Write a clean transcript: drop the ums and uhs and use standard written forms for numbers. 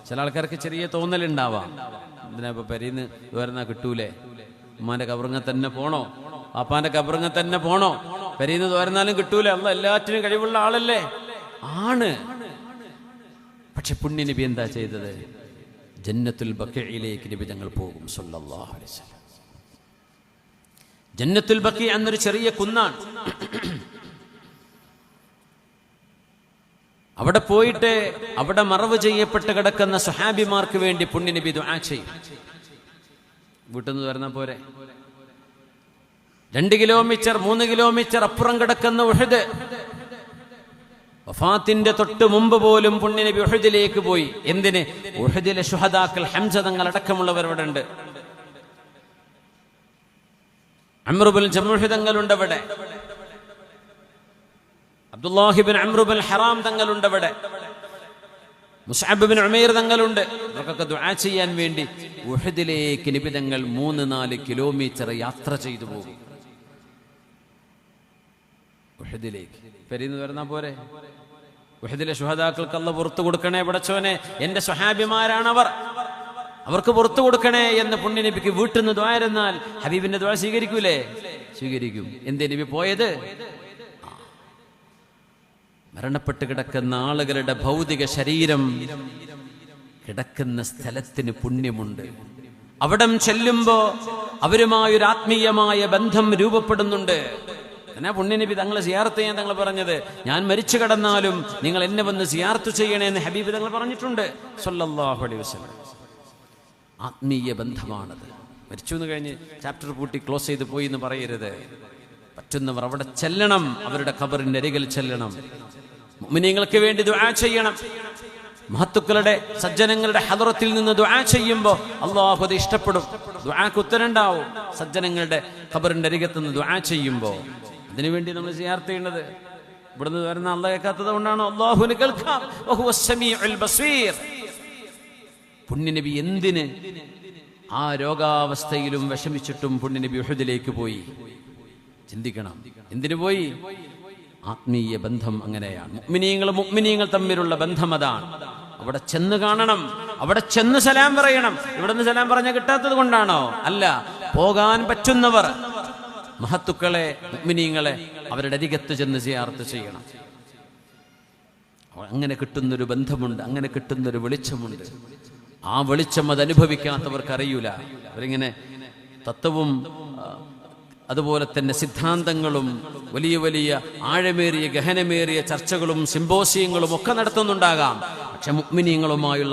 ചില ആൾക്കാർക്ക് ചെറിയ തോന്നലുണ്ടാവാം, ഇതിനാ ഇപ്പൊ പെരീന്ന് വരുന്ന കിട്ടൂലേ, ഉമ്മാന്റെ കബറിങ്ങ തന്നെ പോണോ, പാപ്പാന്റെ കബറിങ്ങ തന്നെ പോണോ, പെരീന്ന് തോരുന്നാലും കിട്ടൂലേ, അള്ളാഹ് എല്ലാറ്റിനും കഴിവുള്ള ആളല്ലേ. ആണ്. പക്ഷെ പുണ്യ നബി എന്താ ചെയ്തത്? ജന്നത്തുൽ ബഖീഇലേക്ക് നബി തങ്ങൾ പോകും സല്ലല്ലാഹു അലൈഹി വസല്ലം. ജന്നത്തുൽ ബഖീ എന്നൊരു ചെറിയ കുന്നാണ്. അവിടെ പോയിട്ട് അവിടെ മറവ് ചെയ്യപ്പെട്ട് കിടക്കുന്ന സ്വഹാബിമാർക്ക് വേണ്ടി പുണ്യ നബി ദുആ ചെയ്യും. വീട്ടിൽ നിന്ന് വരുന്ന പോരെ, 2 കിലോമീറ്റർ 3 കിലോമീറ്റർ അപ്പുറം കിടക്കുന്ന ഉഹദ്, വഫാത്തിന്റെ തൊട്ട് മുമ്പ് പോലും പുണ്യ നബി ഉഹദിലേക്ക് പോയി. എന്തിന്? ഉഹദിലെ ശുഹദാക്കൾ ഹംസ തങ്ങൾ അടക്കമുള്ളവർ അവിടെ ഉണ്ട്. അംർ ഇബ്നുൽ ജമുഹ് തങ്ങളുണ്ട് അവിടെ, അബ്ദുല്ലാഹി ഇബ്നു അംർ ഇബ്നുൽ ഹറാം തങ്ങളുണ്ട് അവിടെ, മുസ്അബ് ഇബ്നു ഉമൈർ തങ്ങളുണ്ട്. അവർക്കൊക്കെ ദുആ ചെയ്യാൻ വേണ്ടി ഉഹദിലേക്ക് നബി തങ്ങൾ 3-4 കിലോമീറ്റർ യാത്ര ചെയ്തു പോകും. ഉഹദിലേക്ക് പെരീന്ന് വരുന്ന പോരെ. ഉഹദിലെ ശുഹദാക്കൾക്ക് അല്ലാഹ് പുറത്തു കൊടുക്കണേ പടച്ചോനെ, എന്റെ സ്വഹാബിമാരാണവർ, അവർക്ക് പുറത്തു കൊടുക്കണേ എന്ന് പുണ്യ നബിക്ക് വീട്ടിൽ നിന്ന് ദുആ ഇരുന്നാൽ ഹബീബിന്റെ ദുആ സ്വീകരിക്കൂലേ? സ്വീകരിക്കും. എന്തേ നബി പോയത്? മരണപ്പെട്ട് കിടക്കുന്ന ആളുകളുടെ ഭൗതിക ശരീരം കിടക്കുന്ന സ്ഥലത്തിന് പുണ്യമുണ്ട്. അവിടം ചെല്ലുമ്പോ അവരുമായൊരു ആത്മീയമായ ബന്ധം രൂപപ്പെടുന്നുണ്ട്. എന്നാ പുണ്യ നബി തങ്ങളെ സിയാറത്ത് ചെയ്യാൻ തങ്ങൾ പറഞ്ഞത്, ഞാൻ മരിച്ചു കിടന്നാലും നിങ്ങൾ എന്നെ വന്ന് സിയാറത്ത് ചെയ്യണേ എന്ന് ഹബീബ് തങ്ങൾ പറഞ്ഞിട്ടുണ്ട് സല്ലല്ലാഹു അലൈഹി വസല്ലം. ആത്മീയ ബന്ധമാണത്. മരിച്ചു എന്ന് കഴിഞ്ഞ് ചാപ്റ്റർ പൂട്ടി ക്ലോസ് ചെയ്ത് പോയി എന്ന് പറയരുത്. പറ്റുന്നവർ അവിടെ ചെല്ലണം, അവരുടെ ഖബറിന്റെ അരികിൽ ചെല്ലണം, മുഅ്മിനീങ്ങൾക്ക് വേണ്ടി ദുആ ചെയ്യണം. മഹത്തുക്കളുടെ സജ്ജനങ്ങളുടെ ഹദറത്തിൽ നിന്ന് ദുആ ചെയ്യുമ്പോൾ അല്ലാഹു അത് ഇഷ്ടപ്പെടും, ദുആക്ക് ഉത്തരണ്ടാവും. സജ്ജനങ്ങളുടെ ഖബറിന്റെ അരികത്ത് നിന്ന് ദുആ ചെയ്യുമ്പോൾ അതിനുവേണ്ടി നമ്മൾ സിയാറത്ത് ചെയ്യേണ്ടത്. ഇവിടുന്ന് വരുന്ന അല്ലാഹ് കേൾക്കാത്തത് കൊണ്ടാണ്. അല്ലാഹുവിനെ കേൾക്കാം, വഹുവസ് സമീഉൽ ബസീർ. പുണ്യനബി എന്തിന് ആ രോഗാവസ്ഥയിലും വിഷമിച്ചിട്ടും പുണ്യനബി ഉഹദിലേക്ക് പോയി? ചിന്തിക്കണം. എന്തിനു പോയി? ആത്മീയ ബന്ധം അങ്ങനെയാണ്. മുഅ്മിനീങ്ങൾ തമ്മിലുള്ള ബന്ധം അതാണ്. അവിടെ ചെന്ന് കാണണം, അവിടെ ചെന്ന് സലാം പറയണം. ഇവിടുന്ന് സലാം പറഞ്ഞാൽ കിട്ടാത്തത് കൊണ്ടാണോ? അല്ല, പോകാൻ പറ്റുന്നവർ മഹത്തുക്കളെ, മുഅ്മിനീങ്ങളെ അവരുടെ അരികത്ത് ചെന്ന് സിയാറത്ത് ചെയ്യണം. അങ്ങനെ കിട്ടുന്നൊരു ബന്ധമുണ്ട്, അങ്ങനെ കിട്ടുന്നൊരു വെളിച്ചമുണ്ട്. ആ വെളിച്ചം അത് അനുഭവിക്കാത്തവർക്ക് അറിയൂല. അവരിങ്ങനെ തത്വവും അതുപോലെ തന്നെ സിദ്ധാന്തങ്ങളും വലിയ വലിയ ആഴമേറിയ ഗഹനമേറിയ ചർച്ചകളും സിംബോസിയങ്ങളും ഒക്കെ നടത്തുന്നുണ്ടാകാം. പക്ഷെ മുഅ്മിനീങ്ങളുമായുള്ള